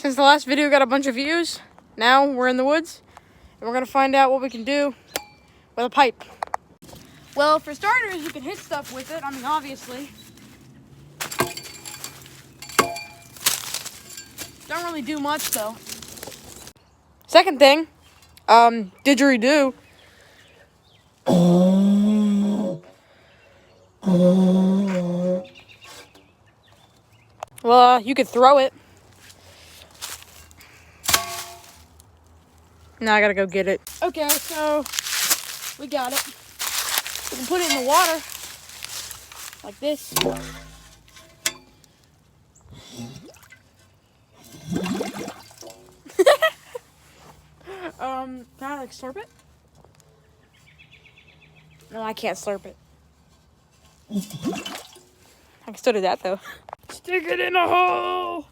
since the last video got a bunch of views, now we're in the woods, and we're gonna find out what we can do with a pipe. Well, for starters, you can hit stuff with it. I mean, obviously. Don't really do much, though. Second thing, didgeridoo. Well, you could throw it. Now I gotta go get it. Okay, so we got it. We can put it in the water like this. Can I like slurp it? No, I can't slurp it. I can still do that though. Stick it in a hole.